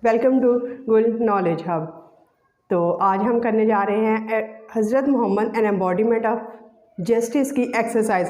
Welcome to Gul Knowledge Hub. तो आज हम करने जा रहे हैं Hazrat Mohammad an embodiment of justice की एक्सरसाइज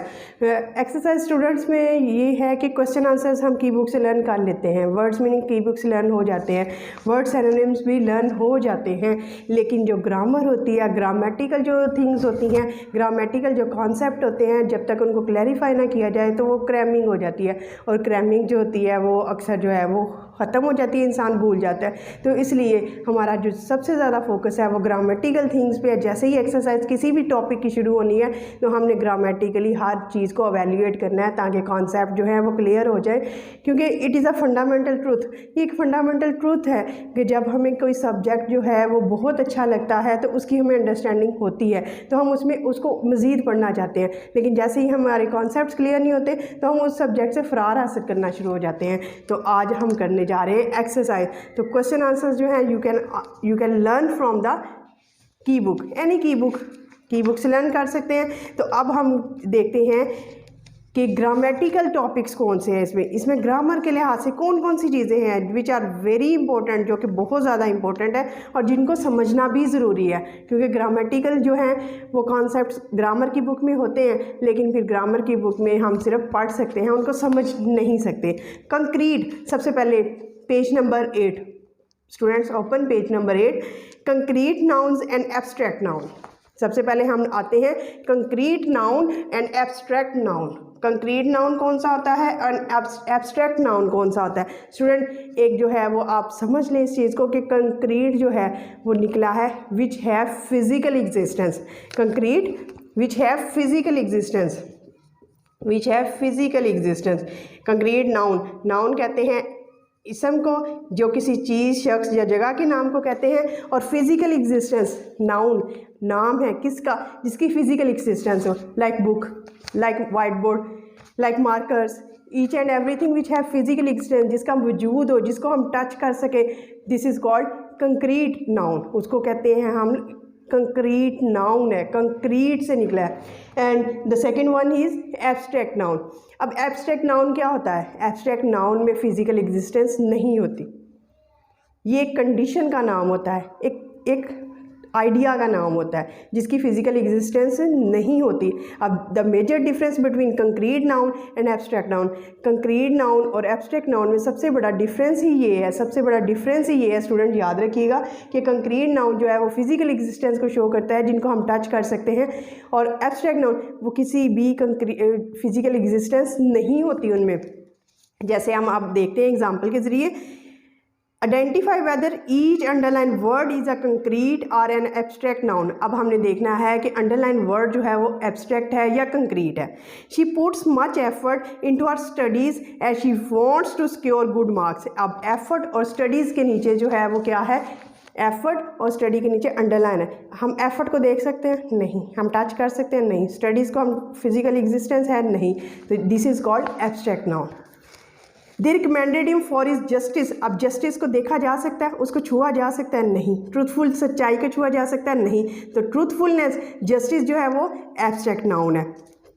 स्टूडेंट्स में ये है कि क्वेश्चन आंसर्स हम की बुक से लर्न कर लेते हैं, वर्ड्स मीनिंग की बुक से लर्न हो जाते हैं, वर्ड सिनोनिम्स भी लर्न हो जाते हैं, लेकिन जो ग्रामर होती है, ग्रामेटिकल जो थिंग्स होती हैं, ग्रामेटिकल जो कॉन्सेप्ट होते हैं, जब तक उनको क्लैरिफाई ना किया जाए तो वो क्रैमिंग हो जाती है, और क्रैमिंग जो होती है वो अक्सर जो है वो ख़त्म हो जाती है, इंसान भूल जाता है। तो इसलिए हमारा जो सबसे ज़्यादा फोकस है वो ग्रामेटिकल थिंग्स पे है। जैसे ही एक्सरसाइज किसी भी टॉपिक की शुरू होनी है तो हमने ग्रामेटिकली हर चीज़ को एवेल्यूएट करना है ताकि कॉन्सेप्ट जो है वो क्लियर हो जाए, क्योंकि it is a fundamental truth. ये एक फंडामेंटल ट्रूथ है कि जब हमें कोई सब्जेक्ट जो है वो बहुत अच्छा लगता है तो उसकी हमें अंडरस्टैंडिंग होती है, तो हम उसमें उसको मज़ीद पढ़ना चाहते हैं, लेकिन जैसे ही हमारे कॉन्सेप्ट क्लियर नहीं होते तो हम उस सब्जेक्ट से फ़रार हासिल करना शुरू हो जाते हैं। तो आज हम करने जा रहे हैं एक्सरसाइज। तो क्वेश्चन आंसर्स जो है you can learn from the key book, any की बुक से लर्न कर सकते हैं। तो अब हम देखते हैं कि ग्रामेटिकल टॉपिक्स कौन से हैं इसमें ग्रामर के लिहाज से कौन कौन सी चीज़ें हैं विच आर वेरी इंपॉर्टेंट, जो कि बहुत ज़्यादा इंपॉर्टेंट है और जिनको समझना भी ज़रूरी है, क्योंकि ग्रामेटिकल जो है वो कॉन्सेप्ट्स ग्रामर की बुक में होते हैं, लेकिन फिर ग्रामर की बुक में हम सिर्फ पढ़ सकते हैं, उनको समझ नहीं सकते। कंक्रीट, सबसे पहले page number 8, students open page number 8, concrete nouns and abstract noun. सबसे पहले हम आते हैं concrete noun and abstract noun. Concrete noun कौन सा होता है और एब्स्ट्रैक्ट नाउन कौन सा होता है? स्टूडेंट एक जो है वो आप समझ लें इस चीज़ को कि कंक्रीट जो है वो निकला है which have physical existence. Concrete which have physical existence, which have physical existence. Concrete noun कहते हैं इसम को, जो किसी चीज़, शख्स या जगह के नाम को कहते हैं, और फिजिकल एग्जिस्टेंस नाउन नाम है किसका? जिसकी फिजिकल एग्जिस्टेंस हो, like book, like white board, like markers, each and everything which have physical existence, जिसका वजूद हो, जिसको हम टच कर सके, this is called concrete noun. उसको कहते हैं हम कंक्रीट नाउन है, कंक्रीट से निकला है। And the second one is abstract noun. अब एब्स्ट्रैक्ट नाउन क्या होता है? एब्स्ट्रैक्ट नाउन में फिजिकल एग्जिस्टेंस नहीं होती, ये एक कंडीशन का नाम होता है, एक आइडिया का नाम होता है जिसकी फिजिकल एग्जिस्टेंस नहीं होती। अब the major difference between concrete noun and abstract noun, concrete noun और एब्स्ट्रैक्ट नाउन में सबसे बड़ा डिफरेंस ही ये है, स्टूडेंट याद रखिएगा कि कंक्रीट नाउन जो है वो फिजिकल एग्जिस्टेंस को शो करता है, जिनको हम टच कर सकते हैं, और एब्स्ट्रैक्ट नाउन वो किसी भी फिजिकल एग्जिस्टेंस नहीं होती उनमें। जैसे हम आप देखते हैं एग्जाम्पल के ज़रिए, identify whether each underline word is a concrete और एन एब्स्ट्रैक्ट नाउन। अब हमने देखना है कि अंडरलाइन वर्ड जो है वो एब्स्ट्रैक्ट है या कंक्रीट है। She puts much effort into our studies as she wants to secure good marks. अब एफर्ट और स्टडीज़ के नीचे जो है वो क्या है? एफर्ट और स्टडी के नीचे अंडरलाइन है। हम एफर्ट को देख सकते हैं? नहीं। हम टच कर सकते हैं? नहीं। स्टडीज़ को हम फिजिकल एग्जिस्टेंस है? नहीं। तो this is called abstract noun. They recommended him for his justice. अब जस्टिस को देखा जा सकता है, उसको छुआ जा सकता है? नहीं। ट्रूथफुल, सच्चाई को छुआ जा सकता है? नहीं। तो ट्रूथफुलनेस, जस्टिस जो है वो एब्स्ट्रैक्ट नाउन है।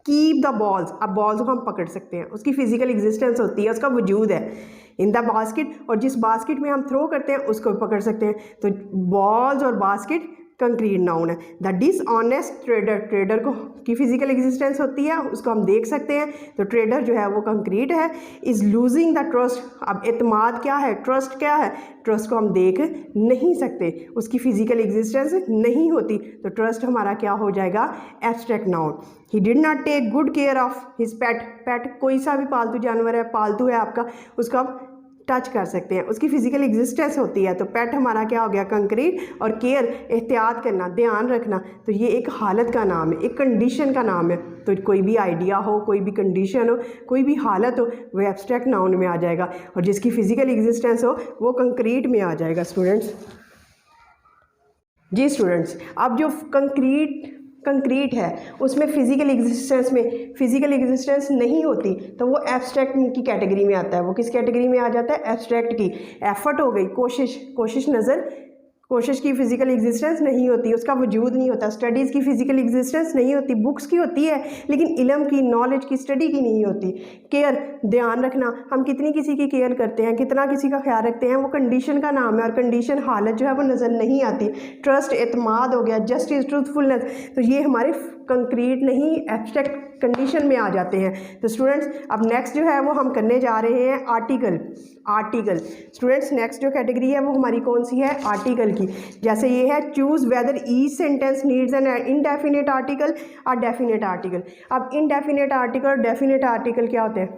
कीप द बॉल्स, अब बॉल्स को हम पकड़ सकते हैं, उसकी फिजिकल एग्जिस्टेंस होती है, उसका वजूद है इन द बास्केट, और जिस बास्केट में हम थ्रो करते हैं उसको पकड़ सकते हैं। तो बॉल्स और बास्केट कंक्रीट नाउन है। द डिसऑनेस्ट ट्रेडर, ट्रेडर को की फिजिकल एग्जिस्टेंस होती है, उसको हम देख सकते हैं, तो ट्रेडर जो है वो कंक्रीट है। इज़ लूजिंग द ट्रस्ट, अब एतमाद क्या है, ट्रस्ट क्या है? ट्रस्ट को हम देख नहीं सकते, उसकी फिजिकल एग्जिस्टेंस नहीं होती, तो ट्रस्ट हमारा क्या हो जाएगा? Abstract noun. He did not take good care of his pet, pet कोई सा भी पालतू जानवर है, पालतू है आपका, उसको आप टच कर सकते हैं, उसकी फिजिकल एग्जिस्टेंस होती है, तो पेट हमारा क्या हो गया? कंक्रीट। और केयर, एहतियात करना, ध्यान रखना, तो ये एक हालत का नाम है, एक कंडीशन का नाम है। तो कोई भी आइडिया हो, कोई भी कंडीशन हो, कोई भी हालत हो, वो एब्स्ट्रैक्ट नाउन में आ जाएगा, और जिसकी फिजिकल एग्जिस्टेंस हो वो कंक्रीट में आ जाएगा। स्टूडेंट्स जी, स्टूडेंट्स अब जो कंक्रीट है उसमें फिजिकल एग्जिस्टेंस नहीं होती, तो वो एब्स्ट्रैक्ट की कैटेगरी में आता है। वो किस कैटेगरी में आ जाता है? एब्स्ट्रैक्ट की। एफर्ट हो गई, कोशिश नज़र कोशिश की फ़िज़िकल एग्जिस्टेंस नहीं होती, उसका वजूद नहीं होता। स्टडीज़ की फ़िज़िकल एग्जिस्टेंस नहीं होती, बुक्स की होती है लेकिन इल्म की, नॉलेज की, स्टडी की नहीं होती। केयर, ध्यान रखना, हम कितनी किसी की केयर करते हैं, कितना किसी का ख्याल रखते हैं, वो कंडीशन का नाम है, और कंडीशन हालत जो है वो नज़र नहीं आती। ट्रस्ट, एतमाद हो गया, जस्टिस, ट्रूथफुलनेस, तो ये हमारे कंक्रीट नहीं एब्स्ट्रैक्ट कंडीशन में आ जाते हैं। तो स्टूडेंट्स अब नेक्स्ट जो है वो हम करने जा रहे हैं आर्टिकल। आर्टिकल स्टूडेंट्स नेक्स्ट जो कैटेगरी है वो हमारी कौन सी है? आर्टिकल की। जैसे ये है choose whether each sentence needs an indefinite article और डेफिनेट आर्टिकल। अब इनडेफिनेट आर्टिकल और डेफिनेट आर्टिकल क्या होते हैं?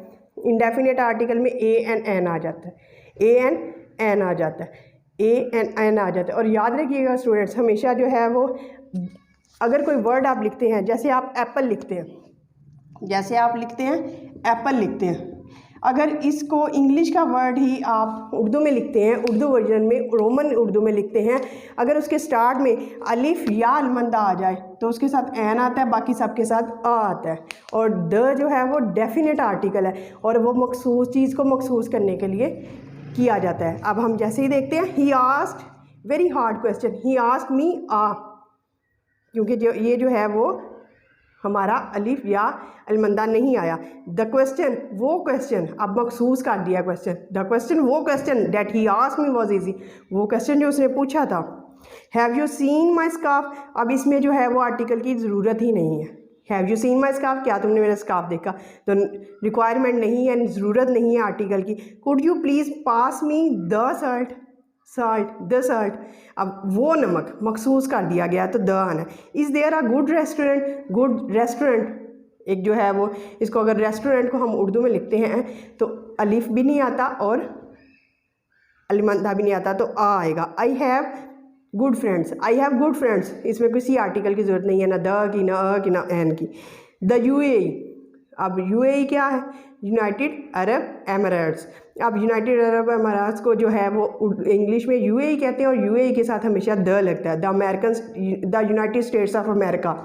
इनडेफिनेट आर्टिकल में ए एन एन आ जाता है, ए एन एन आ जाता है, ए एन एन आ जाता है। और याद रखिएगा स्टूडेंट्स, हमेशा जो है वो अगर कोई वर्ड आप लिखते हैं, जैसे आप एप्पल लिखते हैं, जैसे आप लिखते हैं एप्पल लिखते हैं, अगर इसको इंग्लिश का वर्ड ही आप उर्दू में लिखते हैं, उर्दू वर्जन में, रोमन उर्दू में लिखते हैं, अगर उसके स्टार्ट में अलिफ या अलमंदा आ जाए तो उसके साथ एन आता है, बाकी सबके साथ आ आता है। और द जो है वो डेफिनेट आर्टिकल है और वो मखसूस चीज़ को मखसूस करने के लिए किया जाता है। अब हम जैसे ही देखते हैं, he asked very hard question, he asked me आ, क्योंकि ये जो है वो हमारा अलिफ या अलमंदा नहीं आया। द क्वेश्चन, वो क्वेश्चन, अब मखसूस कर दिया क्वेश्चन। द क्वेश्चन, वो question that he asked me was easy, वो क्वेश्चन जो उसने पूछा था। Have you seen my scarf, अब इसमें जो है वो आर्टिकल की ज़रूरत ही नहीं है। Have you seen my scarf, क्या तुमने मेरा स्कार्फ देखा, तो रिक्वायरमेंट नहीं है, ज़रूरत नहीं है आर्टिकल की। Could you please pass me the Salt, salt, the salt, अब वो नमक मखसूस कर दिया गया तो द आना है। Is there a good restaurant, good restaurant, एक जो है वो, इसको अगर रेस्टोरेंट को हम उर्दू में लिखते हैं तो अलिफ भी नहीं आता और अलमंदा भी नहीं आता, तो आ आएगा। I have good friends, I have good friends, इसमें किसी आर्टिकल की ज़रूरत नहीं है, ना द की, ना अ की, ना एन की। द यूएई, अब यूएई क्या है? United Arab Emirates. अब यूनाइटेड अरब एमिरेट्स को जो है वो इंग्लिश में यूएई कहते हैं और यूएई के साथ हमेशा द लगता है। The American, the United states of America,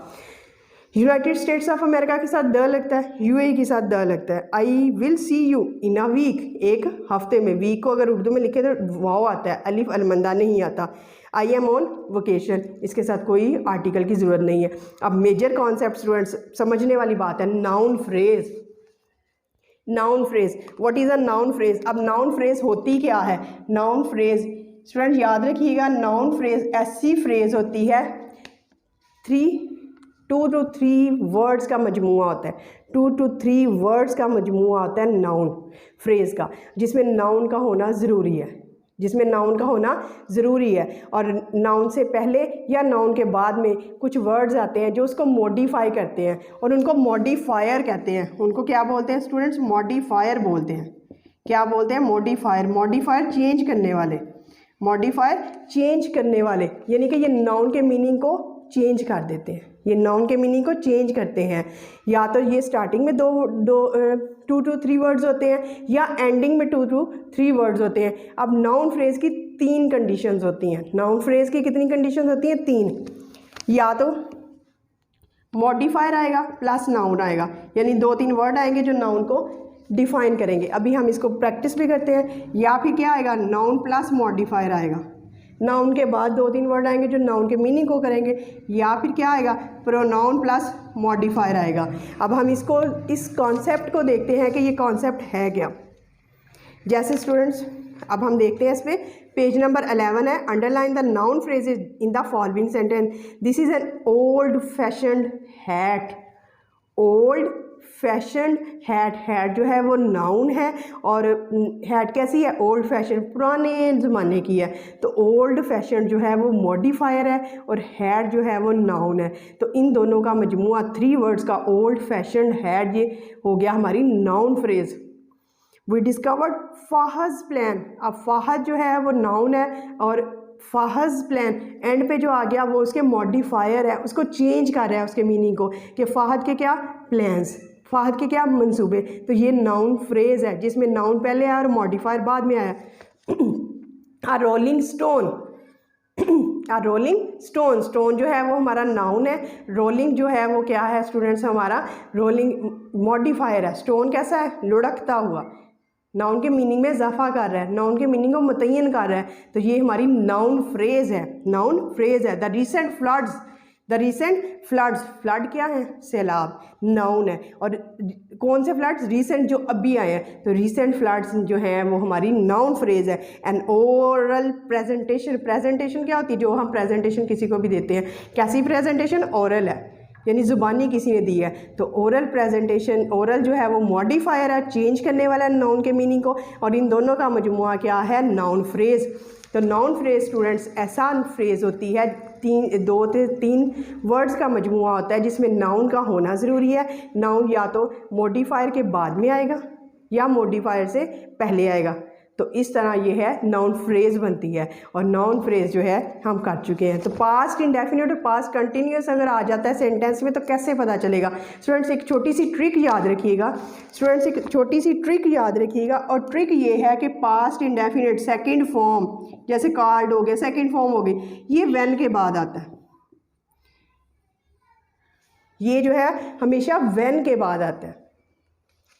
United states of America के साथ द लगता है, यूएई के साथ द लगता है। I will see you in a week, एक हफ्ते में, वीक को अगर उर्दू में लिखे तो वाव आता है, अलिफ अलमंदा नहीं आता। आई एम ऑन वोकेशन, इसके साथ कोई आर्टिकल की ज़रूरत नहीं है। अब मेजर कॉन्सेप्ट स्टूडेंट्स समझने वाली बात है, noun phrase. Noun phrase, what is a noun phrase? अब नाउन फ्रेज होती क्या है? नाउन फ्रेज स्टूडेंट याद रखिएगा, नाउन फ्रेज ऐसी फ्रेज होती है 2 to 3 वर्ड्स का मजमूआ होता है, 2 to 3 वर्ड्स का मजमूआ होता है नाउन फ्रेज़ का, जिसमें नाउन का होना ज़रूरी है, जिसमें नाउन का होना ज़रूरी है। और नाउन से पहले या नाउन के बाद में कुछ वर्ड्स आते हैं जो उसको मॉडिफाई करते हैं और उनको मॉडिफायर कहते हैं। उनको क्या बोलते हैं स्टूडेंट्स? मॉडिफायर बोलते हैं। क्या बोलते हैं? मॉडिफायर। मॉडिफायर चेंज करने वाले, मॉडिफायर चेंज करने वाले, यानी कि ये नाउन के मीनिंग को चेंज कर देते हैं, ये नाउन के मीनिंग को चेंज करते हैं। या तो ये स्टार्टिंग में 2 to 3 वर्ड्स होते हैं या एंडिंग में 2 to 3 वर्ड्स होते हैं। अब नाउन फ्रेज़ की 3 कंडीशंस होती हैं। नाउन फ्रेज़ की कितनी कंडीशंस होती हैं? 3। या तो मॉडिफायर आएगा प्लस नाउन आएगा, यानी 2-3 वर्ड आएंगे जो नाउन को डिफाइन करेंगे। अभी हम इसको प्रैक्टिस भी करते हैं। या फिर क्या आएगा? नाउन प्लस मॉडिफायर आएगा, नाउन के बाद 2-3 वर्ड आएंगे जो नाउन के मीनिंग को करेंगे। या फिर क्या आएगा? प्रोनाउन प्लस मॉडिफायर आएगा। अब हम इसको, इस कॉन्सेप्ट को देखते हैं कि ये कॉन्सेप्ट है क्या। जैसे स्टूडेंट्स अब हम देखते हैं, इस पर पेज नंबर 11 है। Underline the noun phrases in the following sentence. This is an old fashioned hat. Old fashioned hat, hat जो है वो नाउन है और हैट कैसी है? ओल्ड फैशन, पुराने ज़माने की है। तो ओल्ड फैशन जो है वो मॉडिफायर है और हैट जो है वो नाउन है। तो इन दोनों का मजमूआ 3 वर्ड्स का ओल्ड फैशन्ड हैट, ये हो गया हमारी नाउन फ्रेज। वी डिस्कवर्ड फाहज प्लान। अब फाहज जो है वो नाउन है और फाहज प्लान एंड पे जो आ गया वो उसके मॉडिफायर है, उसको चेंज कर रहा है उसके मीनिंग को, कि फाहद के क्या? प्लान्स, फाहद के क्या? मंसूबे। तो ये नाउन फ्रेज़ है जिसमें नाउन पहले आया और मॉडिफायर बाद में आया। आ रोलिंग स्टोन, आ रोलिंग स्टोन, स्टोन जो है वो हमारा नाउन है, रोलिंग जो है वो क्या है स्टूडेंट्स? हमारा रोलिंग मॉडिफायर है। स्टोन कैसा है? लुढ़कता हुआ, नाउन के मीनिंग में इजाफा कर रहा है, नाउन के मीनिंग को मुतय्यन कर रहा है, तो ये हमारी नाउन फ्रेज़ है। नाउन फ्रेज़ है। The recent floods, the recent floods, flood क्या है? सैलाब, नाउन है। और कौन से फ्लड्स? रीसेंट, जो अभी आए हैं। तो रीसेंट फ्लड्स जो हैं वो हमारी नाउन फ्रेज़ है। एंड ओरल प्रेजेंटेशन, प्रेजेंटेशन क्या होती है? जो हम प्रेजेंटेशन किसी को भी देते हैं, कैसी प्रेजेंटेशन? ओरल है, यानी ज़ुबानी किसी ने दी है। तो ओरल प्रेजेंटेशन, ओरल जो है वो मॉडिफायर है, चेंज करने वाला है नाउन के मीनिंग को, और इन दोनों का मजमुआ क्या है? Noun phrase. तो नाउन फ्रेज़ स्टूडेंट्स ऐसा फ्रेज़ होती है, दो से तीन वर्ड्स का मजमुआ होता है जिसमें नाउन का होना ज़रूरी है। नाउन या तो मॉडिफायर के बाद में आएगा या मॉडिफायर से पहले आएगा। तो इस तरह ये है नाउन फ्रेज़ बनती है। और नाउन फ्रेज़ जो है हम कर चुके हैं। तो पास्ट इंडेफिनिट और पास्ट कंटिन्यूस अगर आ जाता है सेंटेंस में तो कैसे पता चलेगा? स्टूडेंट्स एक छोटी सी ट्रिक याद रखिएगा, स्टूडेंट्स एक छोटी सी ट्रिक याद रखिएगा। और ट्रिक ये है कि पास्ट इंडेफिनिट सेकंड फॉर्म, जैसे कॉल्ड हो गया, सेकंड फॉर्म हो गई, ये व्हेन के बाद आता है। ये जो है हमेशा व्हेन के बाद आता है।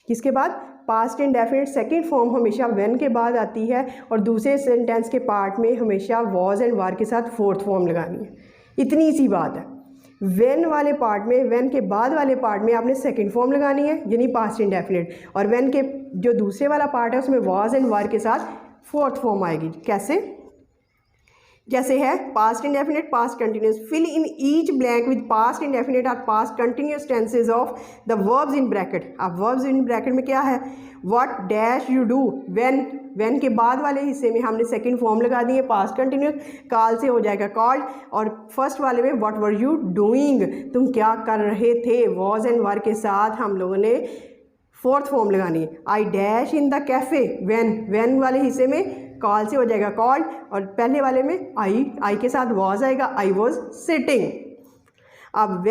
किसके बाद? पास्ट इंडेफिनिट सेकंड फॉर्म हमेशा व्हेन के बाद आती है। और दूसरे सेंटेंस के पार्ट में हमेशा वॉज एंड वार के साथ फोर्थ फॉर्म लगानी है। इतनी सी बात है। व्हेन वाले पार्ट में, व्हेन के बाद वाले पार्ट में आपने सेकंड फॉर्म लगानी है, यानी पास्ट इंडेफिनिट। और व्हेन के जो दूसरे वाला पार्ट है उसमें वॉज एंड वार के साथ फोर्थ फॉर्म आएगी। कैसे? जैसे है past indefinite, past continuous, fill in each blank with past indefinite और past continuous tenses of the verbs in bracket. अब वर्ब्स इन ब्रैकेट में क्या है? What dash you do when, when के बाद वाले हिस्से में हमने सेकंड फॉर्म लगा दी है, पास्ट कंटिन्यूस, कॉल से हो जाएगा कॉल्ड। और फर्स्ट वाले में व्हाट वर यू डूइंग, तुम क्या कर रहे थे, वॉज एंड वर के साथ हम लोगों ने फोर्थ फॉर्म लगानी है। I dash in the cafe, when, when वाले हिस्से में कॉल से हो जाएगा कॉल्ड, और पहले वाले में आई के साथ वॉज आएगा, आई वॉज सिटिंग। अब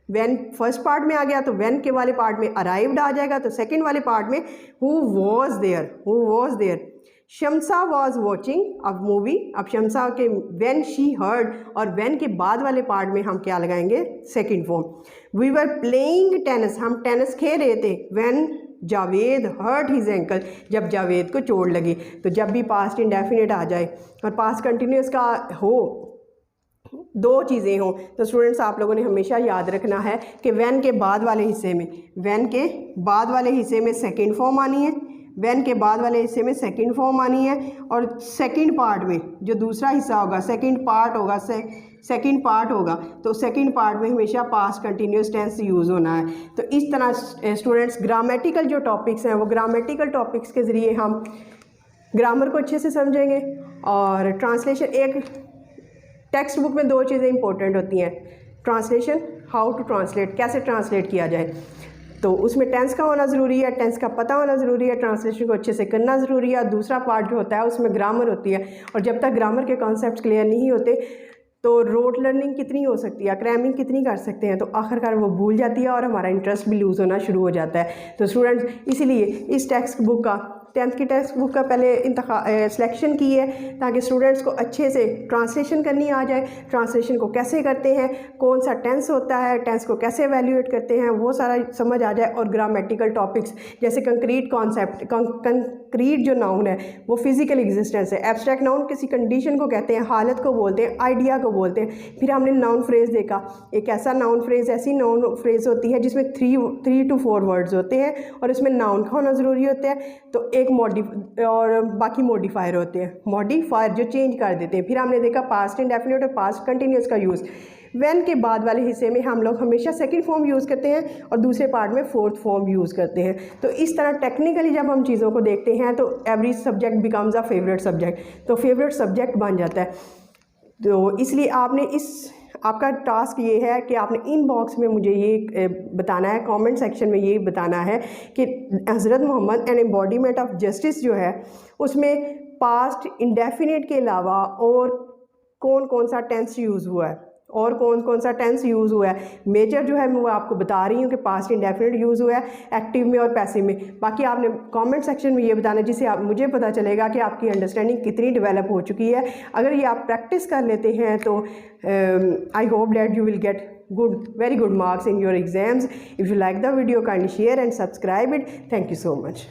व्हेन फर्स्ट पार्ट में आ गया तो व्हेन के वाले पार्ट में अराइव्ड आ जाएगा, तो सेकंड वाले पार्ट में who was there. Shamsa was watching अब मूवी। अब शमसा के व्हेन शी हर्ड, और व्हेन के बाद वाले पार्ट में हम क्या लगाएंगे? Second form. We were playing tennis, हम टेनिस खेल रहे थे। When Javed hurt his ankle, जब जावेद को चोट लगी। तो जब भी पास्ट इंडेफिनिट आ जाए और पास्ट कंटिन्यूस का हो, दो चीज़ें हों, तो स्टूडेंट्स आप लोगों ने हमेशा याद रखना है कि व्हेन के बाद वाले हिस्से में, व्हेन के बाद वाले हिस्से में सेकंड फॉर्म आनी है, व्हेन के बाद वाले हिस्से में सेकंड फॉर्म आनी है। और सेकंड पार्ट में जो दूसरा हिस्सा होगा, सेकंड पार्ट होगा, सेकंड पार्ट होगा, तो सेकंड पार्ट में हमेशा पास्ट कंटिन्यूस टेंस यूज़ होना है। तो इस तरह स्टूडेंट्स ग्रामेटिकल जो टॉपिक्स हैं वो ग्रामेटिकल टॉपिक्स के ज़रिए हम ग्रामर को अच्छे से समझेंगे। और ट्रांसलेशन, एक टेक्स्ट बुक में दो चीज़ें इंपॉर्टेंट होती हैं, ट्रांसलेशन, हाउ टू ट्रांसलेट, कैसे ट्रांसलेट किया जाए, तो उसमें टेंस का होना ज़रूरी है, टेंस का पता होना ज़रूरी है, ट्रांसलेशन को अच्छे से करना ज़रूरी है। और दूसरा पार्ट जो होता है उसमें ग्रामर होती है, और जब तक ग्रामर के कॉन्सेप्ट क्लियर नहीं होते तो रोट लर्निंग कितनी हो सकती है, क्रैमिंग कितनी कर सकते हैं, तो आखिरकार वो भूल जाती है और हमारा इंटरेस्ट भी लूज़ होना शुरू हो जाता है। तो स्टूडेंट्स इसीलिए इस टेक्स्ट बुक का, 10th की टेक्स्ट बुक का पहले सिलेक्शन की है ताकि स्टूडेंट्स को अच्छे से ट्रांसलेशन करनी आ जाए। ट्रांसलेशन को कैसे करते हैं, कौन सा टेंस होता है, टेंस को कैसे एवेल्यूएट करते हैं, वो सारा समझ आ जाए। और ग्रामेटिकल टॉपिक्स जैसे कंक्रीट कॉन्सेप्ट, कंक्रीट जो नाउन है वो फिजिकल एग्जिस्टेंस है, एब्स्ट्रैक्ट नाउन किसी कंडीशन को कहते हैं, हालत को बोलते हैं, आइडिया को बोलते हैं। फिर हमने नाउन फ्रेज़ देखा, एक ऐसा नाउन फ्रेज़, ऐसी नाउन फ्रेज़ होती है जिसमें 3 to 4 वर्ड्स होते हैं और इसमें नाउन का होना ज़रूरी होता है। तो एक और बाकी मॉडिफायर होते हैं, मॉडिफायर जो चेंज कर देते हैं। फिर हमने देखा पास्ट इंडेफिनिट और पास्ट कंटिन्यूस का यूज़। व्हेन के बाद वाले हिस्से में हम लोग हमेशा सेकंड फॉर्म यूज़ करते हैं और दूसरे पार्ट में फोर्थ फॉर्म यूज़ करते हैं। तो इस तरह टेक्निकली जब हम चीज़ों को देखते हैं तो every subject becomes a favourite subject, तो फेवरेट सब्जेक्ट बन जाता है। तो इसलिए आपने आपका टास्क ये है कि आपने इनबॉक्स में मुझे ये बताना है, कमेंट सेक्शन में ये बताना है कि Hazrat Mohammad an embodiment of justice जो है उसमें पास्ट इंडेफिनिट के अलावा और कौन कौन सा टेंस यूज़ हुआ है, और कौन कौन सा टेंस यूज़ हुआ है। मेजर जो है मैं वो आपको बता रही हूँ कि पास्ट इंडेफिनिट यूज़ हुआ है एक्टिव में और पैसिव में। बाकी आपने कमेंट सेक्शन में ये बताना जिससे मुझे पता चलेगा कि आपकी अंडरस्टैंडिंग कितनी डेवलप हो चुकी है। अगर ये आप प्रैक्टिस कर लेते हैं तो I hope that you will get very good marks in your exams. If you like the video, kindly share and subscribe it. Thank you so much.